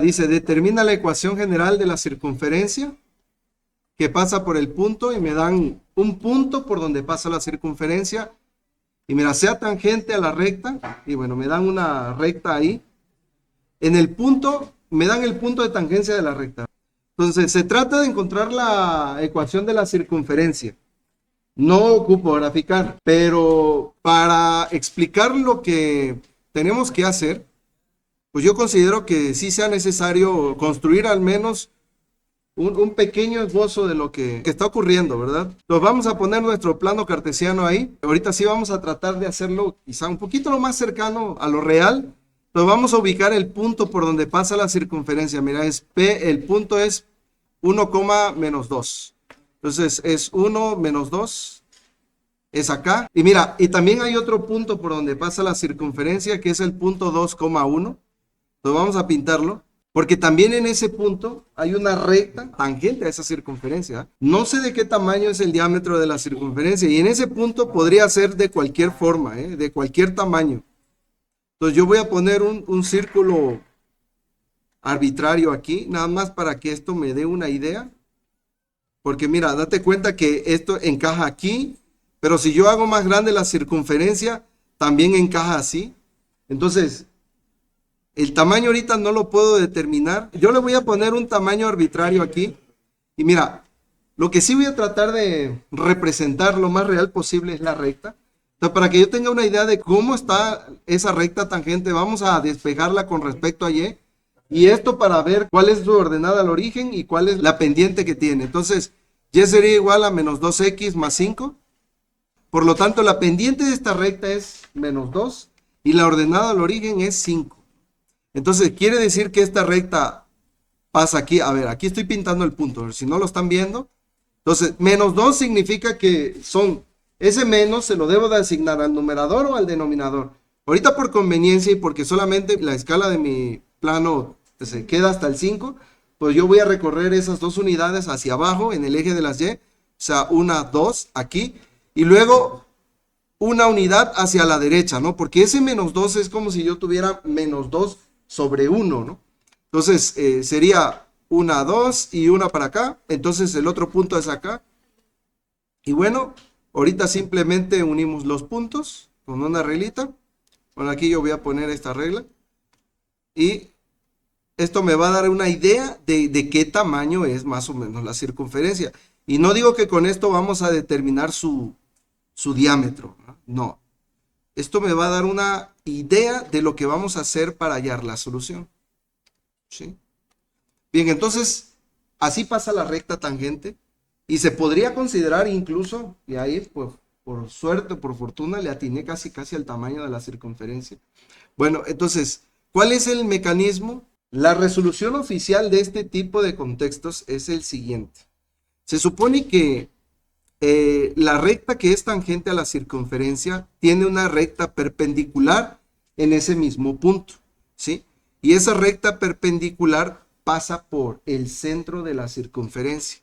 Dice, determina la ecuación general de la circunferencia que pasa por el punto y me dan un punto por donde pasa la circunferencia y mira, sea tangente a la recta y bueno, me dan una recta ahí. En el punto, me dan el punto de tangencia de la recta. Entonces, se trata de encontrar la ecuación de la circunferencia. No ocupo graficar, pero para explicar lo que tenemos que hacer, pues yo considero que sí sea necesario construir al menos un pequeño esbozo de lo que está ocurriendo, ¿verdad? Entonces vamos a poner nuestro plano cartesiano ahí. Ahorita sí vamos a tratar de hacerlo quizá un poquito lo más cercano a lo real. Entonces vamos a ubicar el punto por donde pasa la circunferencia. Mira, es P, el punto es 1, menos 2. Entonces es 1 menos 2, es acá. Y mira, y también hay otro punto por donde pasa la circunferencia que es el punto 2,1. Entonces vamos a pintarlo. Porque también en ese punto hay una recta tangente a esa circunferencia. No sé de qué tamaño es el diámetro de la circunferencia y en ese punto podría ser de cualquier forma, de cualquier tamaño. Entonces yo voy a poner un círculo arbitrario aquí, nada más para que esto me dé una idea. Porque mira, date cuenta que esto encaja aquí, pero si yo hago más grande la circunferencia, también encaja así. Entonces, el tamaño ahorita no lo puedo determinar. Yo le voy a poner un tamaño arbitrario aquí. Y mira, lo que sí voy a tratar de representar lo más real posible es la recta. Entonces, para que yo tenga una idea de cómo está esa recta tangente, vamos a despejarla con respecto a Y. Y esto para ver cuál es su ordenada al origen y cuál es la pendiente que tiene. Entonces, Y sería igual a menos 2x más 5. Por lo tanto, la pendiente de esta recta es menos 2 y la ordenada al origen es 5. Entonces, quiere decir que esta recta pasa aquí. A ver, aquí estoy pintando el punto. Si no lo están viendo. Entonces, menos 2 significa que son, ese menos se lo debo de asignar al numerador o al denominador. Ahorita por conveniencia y porque solamente la escala de mi plano se queda hasta el 5, pues yo voy a recorrer esas dos unidades hacia abajo en el eje de las Y. O sea, una, 2 aquí. Y luego una unidad hacia la derecha, ¿no? Porque ese menos 2 es como si yo tuviera menos 2 sobre 1, ¿no? Entonces sería una, 2 y una para acá. Entonces el otro punto es acá. Y bueno, ahorita simplemente unimos los puntos con una reglita. Bueno, aquí yo voy a poner esta regla. Y esto me va a dar una idea de qué tamaño es más o menos la circunferencia. Y no digo que con esto vamos a determinar su diámetro, ¿no? No. Esto me va a dar una idea de lo que vamos a hacer para hallar la solución. ¿Sí? Bien, entonces, así pasa la recta tangente y se podría considerar incluso, y ahí pues, por suerte, por fortuna, le atiné casi al tamaño de la circunferencia. Bueno, entonces, ¿cuál es el mecanismo? La resolución oficial de este tipo de contextos es el siguiente. Se supone que la recta que es tangente a la circunferencia tiene una recta perpendicular en ese mismo punto, ¿sí? Y esa recta perpendicular pasa por el centro de la circunferencia.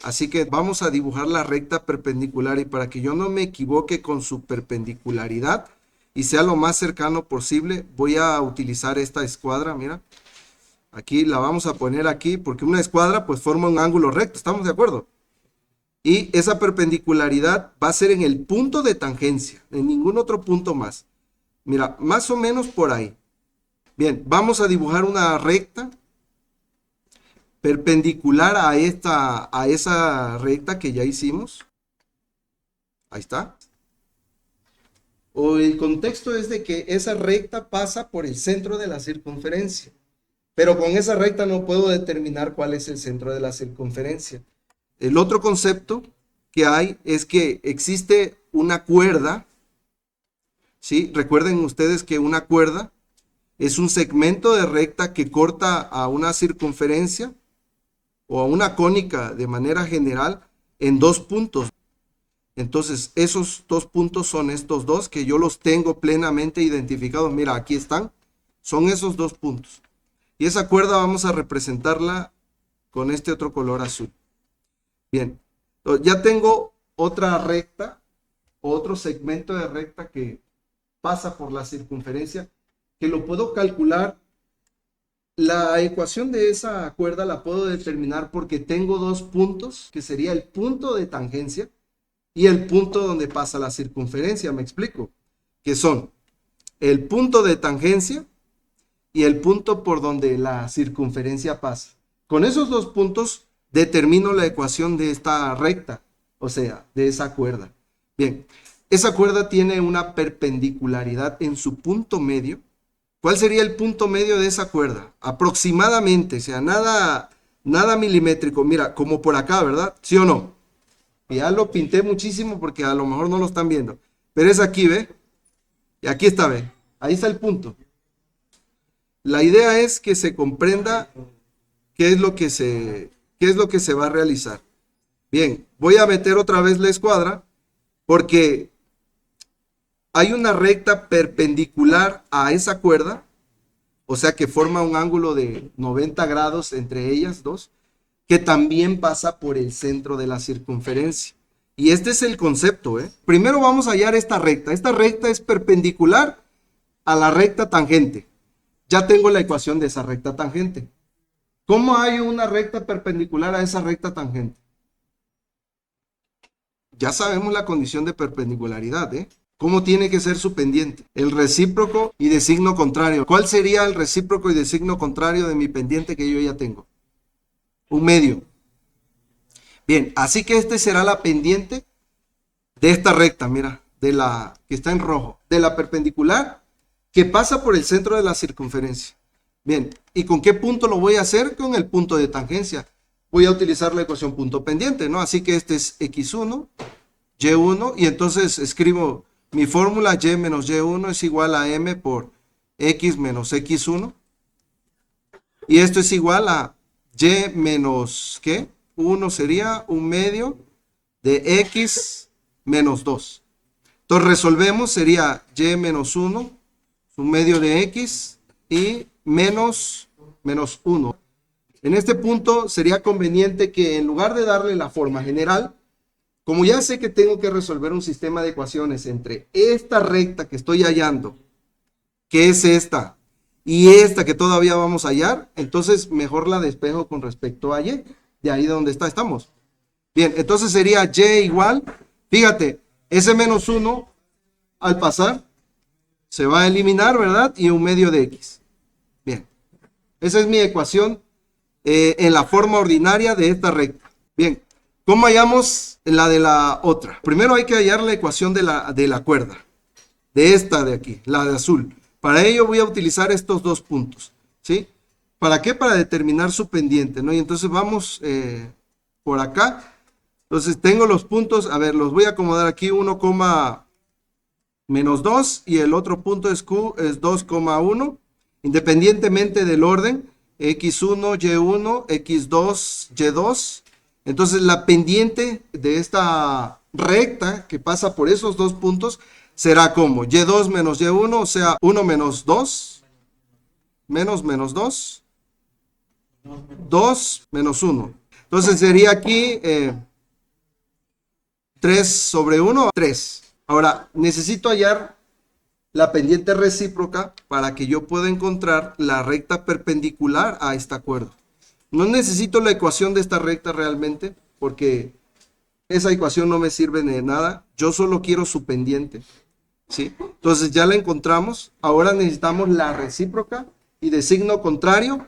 Así que vamos a dibujar la recta perpendicular y para que yo no me equivoque con su perpendicularidad y sea lo más cercano posible, voy a utilizar esta escuadra, mira. Aquí la vamos a poner aquí porque una escuadra pues forma un ángulo recto, ¿estamos de acuerdo? Y esa perpendicularidad va a ser en el punto de tangencia, en ningún otro punto más. Mira, más o menos por ahí. Bien, vamos a dibujar una recta perpendicular a esa recta que ya hicimos. Ahí está. O el contexto es de que esa recta pasa por el centro de la circunferencia. Pero con esa recta no puedo determinar cuál es el centro de la circunferencia. El otro concepto que hay es que existe una cuerda, ¿sí? Recuerden ustedes que una cuerda es un segmento de recta que corta a una circunferencia o a una cónica de manera general en dos puntos. Entonces, esos dos puntos son estos dos que yo los tengo plenamente identificados. Mira, aquí están. Son esos dos puntos. Y esa cuerda vamos a representarla con este otro color azul. Bien, ya tengo otra recta, otro segmento de recta que pasa por la circunferencia, que lo puedo calcular La ecuación de esa cuerda la puedo determinar porque tengo dos puntos, que sería el punto de tangencia y el punto donde pasa la circunferencia, me explico, que son el punto de tangencia y el punto por donde la circunferencia pasa. Con esos dos puntos determino la ecuación de esta recta, o sea, de esa cuerda. Bien, esa cuerda tiene una perpendicularidad en su punto medio. ¿Cuál sería el punto medio de esa cuerda? Aproximadamente, o sea, nada milimétrico. Mira, como por acá, ¿verdad? ¿Sí o no? Ya lo pinté muchísimo porque a lo mejor no lo están viendo. Pero es aquí, ¿ve? Y aquí está, ¿ve? Ahí está el punto. La idea es que se comprenda qué es lo que se va a realizar. Bien, voy a meter otra vez la escuadra porque hay una recta perpendicular a esa cuerda, o sea que forma un ángulo de 90 grados entre ellas dos, que también pasa por el centro de la circunferencia. Y este es el concepto, ¿eh? Primero vamos a hallar esta recta. Esta recta es perpendicular a la recta tangente. Ya tengo la ecuación de esa recta tangente. ¿Cómo hay una recta perpendicular a esa recta tangente? Ya sabemos la condición de perpendicularidad, ¿eh? ¿Cómo tiene que ser su pendiente? El recíproco y de signo contrario. ¿Cuál sería el recíproco y de signo contrario de mi pendiente que yo ya tengo? Un medio. Bien, así que este será la pendiente de esta recta, mira, de la que está en rojo, de la perpendicular que pasa por el centro de la circunferencia. Bien, ¿y con qué punto lo voy a hacer? Con el punto de tangencia. Voy a utilizar la ecuación punto pendiente, ¿no? Así que este es x1, y1, y entonces escribo mi fórmula y menos y1 es igual a m por x menos x1. Y esto es igual a y menos, ¿qué? 1 sería un medio de x menos 2. Entonces resolvemos, sería y menos 1, un medio de x y menos 1. En este punto sería conveniente que en lugar de darle la forma general, como ya sé que tengo que resolver un sistema de ecuaciones entre esta recta que estoy hallando, que es esta, y esta que todavía vamos a hallar, entonces mejor la despejo con respecto a y, de ahí de donde estamos. Bien, entonces sería y igual, fíjate, ese menos 1 al pasar se va a eliminar, ¿verdad? Y un medio de x. Bien, esa es mi ecuación en la forma ordinaria de esta recta. Bien, ¿cómo hallamos la de la otra? Primero hay que hallar la ecuación de la cuerda, de esta de aquí, la de azul. Para ello voy a utilizar estos dos puntos, ¿sí? ¿Para qué? Para determinar su pendiente, ¿no? Y entonces vamos por acá. Entonces tengo los puntos, a ver, los voy a acomodar aquí, 1, menos 2 y el otro punto es Q, es 2,1, independientemente del orden, X1, Y1, X2, Y2. Entonces la pendiente de esta recta que pasa por esos dos puntos será como Y2 menos Y1, o sea, 1 menos 2, menos 2, 2 menos 1. Entonces sería aquí 3 sobre 1, 3. Ahora, necesito hallar la pendiente recíproca para que yo pueda encontrar la recta perpendicular a esta cuerda. No necesito la ecuación de esta recta realmente, porque esa ecuación no me sirve de nada. Yo solo quiero su pendiente, ¿sí? Entonces ya la encontramos. Ahora necesitamos la recíproca y de signo contrario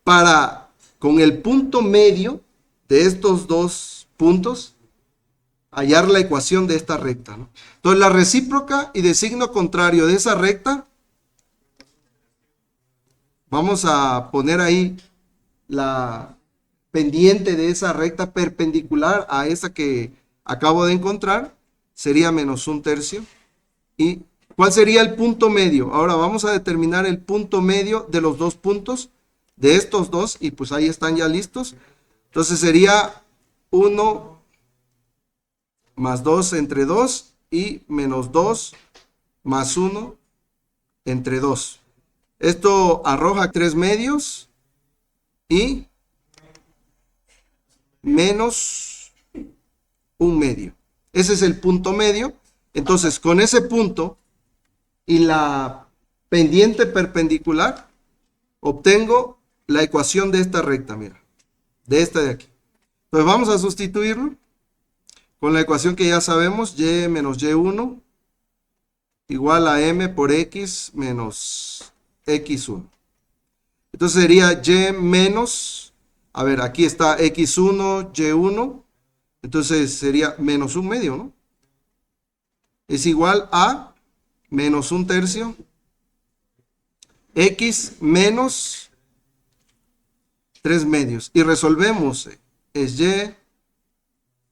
para, con el punto medio de estos dos puntos, hallar la ecuación de esta recta, ¿no? Entonces la recíproca y de signo contrario de esa recta, vamos a poner ahí la pendiente de esa recta perpendicular a esa que acabo de encontrar, sería menos 1/3. ¿Y cuál sería el punto medio? Ahora vamos a determinar el punto medio de los dos puntos, de estos dos, y pues ahí están ya listos. Entonces sería 1 más 2 entre 2 y menos 2 más 1 entre 2. Esto arroja 3 medios y menos 1 medio. Ese es el punto medio. Entonces, con ese punto y la pendiente perpendicular, obtengo la ecuación de esta recta, mira, de esta de aquí. Entonces vamos a sustituirlo con la ecuación que ya sabemos, y menos y1 igual a m por x menos x1. Entonces sería y menos, a ver, aquí está x1, y1, entonces sería menos 1/2, ¿no? Es igual a menos 1/3 x menos 3/2. Y resolvemos, es y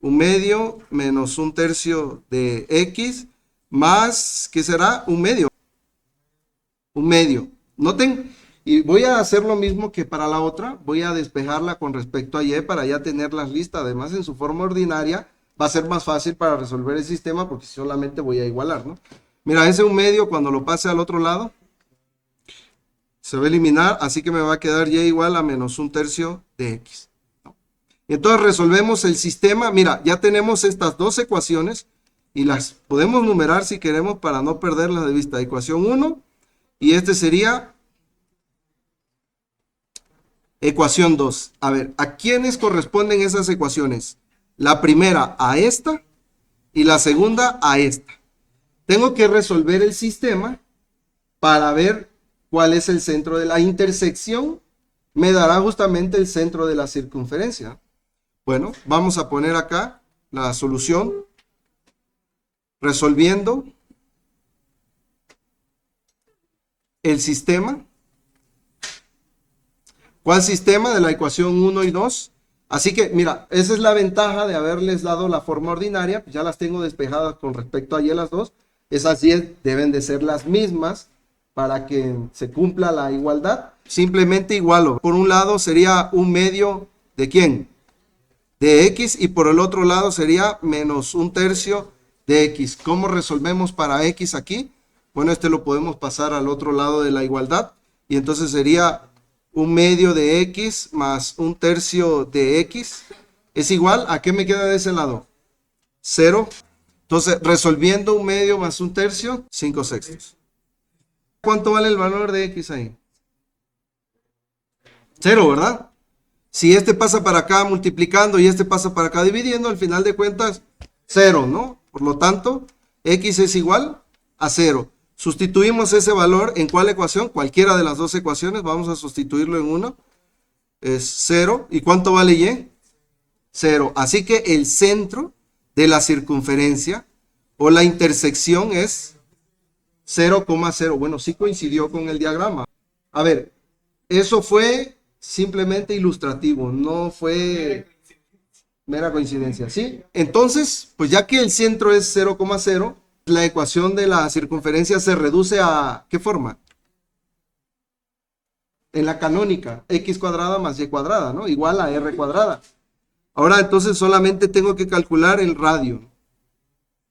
1/2 menos 1/3 de x más, ¿qué será? 1/2. 1/2. Noten, y voy a hacer lo mismo que para la otra, voy a despejarla con respecto a y para ya tenerlas listas. Además, en su forma ordinaria va a ser más fácil para resolver el sistema porque solamente voy a igualar, ¿no? Mira, ese 1/2 cuando lo pase al otro lado se va a eliminar, así que me va a quedar y igual a menos 1/3 de x. Entonces resolvemos el sistema. Mira, ya tenemos estas dos ecuaciones y las podemos numerar si queremos para no perderlas de vista. Ecuación 1 y este sería ecuación 2. A ver, ¿a quiénes corresponden esas ecuaciones? La primera a esta y la segunda a esta. Tengo que resolver el sistema para ver cuál es el centro de la intersección. Me dará justamente el centro de la circunferencia. Bueno, vamos a poner acá la solución. Resolviendo el sistema. ¿Cuál sistema? De la ecuación 1 y 2. Así que, mira, esa es la ventaja de haberles dado la forma ordinaria. Ya las tengo despejadas con respecto a y las dos. Esas 10 deben de ser las mismas para que se cumpla la igualdad. Simplemente igualo. Por un lado sería 1/2 de ¿quién? De x, y por el otro lado sería menos 1/3 de x. ¿Cómo resolvemos para x aquí? Bueno, este lo podemos pasar al otro lado de la igualdad y entonces sería 1/2 de x más 1/3 de x es igual a ¿qué me queda de ese lado? 0. Entonces resolviendo 1/2 más 1/3, 5/6. ¿Cuánto vale el valor de x ahí? 0, ¿verdad? Si este pasa para acá multiplicando y este pasa para acá dividiendo, al final de cuentas, 0, ¿no? Por lo tanto, x es igual a 0. Sustituimos ese valor en ¿cuál ecuación? Cualquiera de las dos ecuaciones, vamos a sustituirlo en una. Es 0. ¿Y cuánto vale y? 0. Así que el centro de la circunferencia o la intersección es 0,0. Bueno, sí coincidió con el diagrama. A ver, eso fue simplemente ilustrativo, no fue mera coincidencia, ¿sí? Entonces, pues ya que el centro es 0,0, la ecuación de la circunferencia se reduce a ¿qué forma? En la canónica, x cuadrada más y cuadrada, ¿no? Igual a r cuadrada. Ahora entonces solamente tengo que calcular el radio.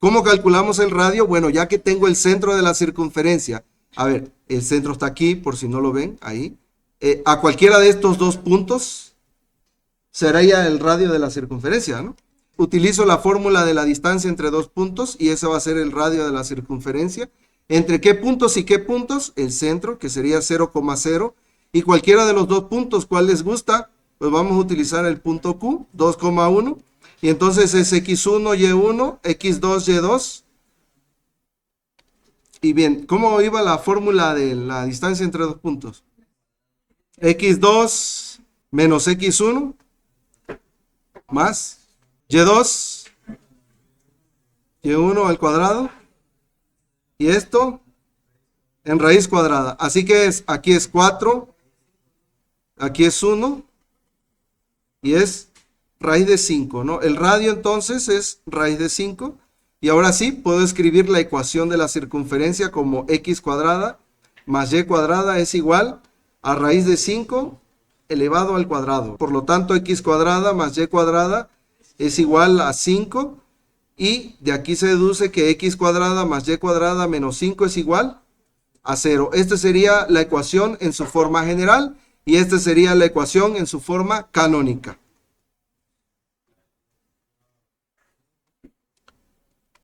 ¿Cómo calculamos el radio? Bueno, ya que tengo el centro de la circunferencia. A ver, el centro está aquí, por si no lo ven, ahí. A cualquiera de estos dos puntos será ya el radio de la circunferencia, ¿no? Utilizo la fórmula de la distancia entre dos puntos y ese va a ser el radio de la circunferencia. ¿Entre qué puntos y qué puntos? El centro, que sería 0,0. Y cualquiera de los dos puntos, ¿cuál les gusta? Pues vamos a utilizar el punto Q, 2,1. Y entonces es x1, y1, x2, y2. Y bien, ¿cómo iba la fórmula de la distancia entre dos puntos? x2 menos x1 más y2, y1 al cuadrado. Y esto en raíz cuadrada. Así que aquí es 4, aquí es 1 y es raíz de 5, ¿no? El radio entonces es raíz de 5. Y ahora sí, puedo escribir la ecuación de la circunferencia como x cuadrada más y cuadrada es igual a raíz de 5 elevado al cuadrado. Por lo tanto, x cuadrada más y cuadrada es igual a 5. Y de aquí se deduce que x cuadrada más y cuadrada menos 5 es igual a 0. Esta sería la ecuación en su forma general y esta sería la ecuación en su forma canónica.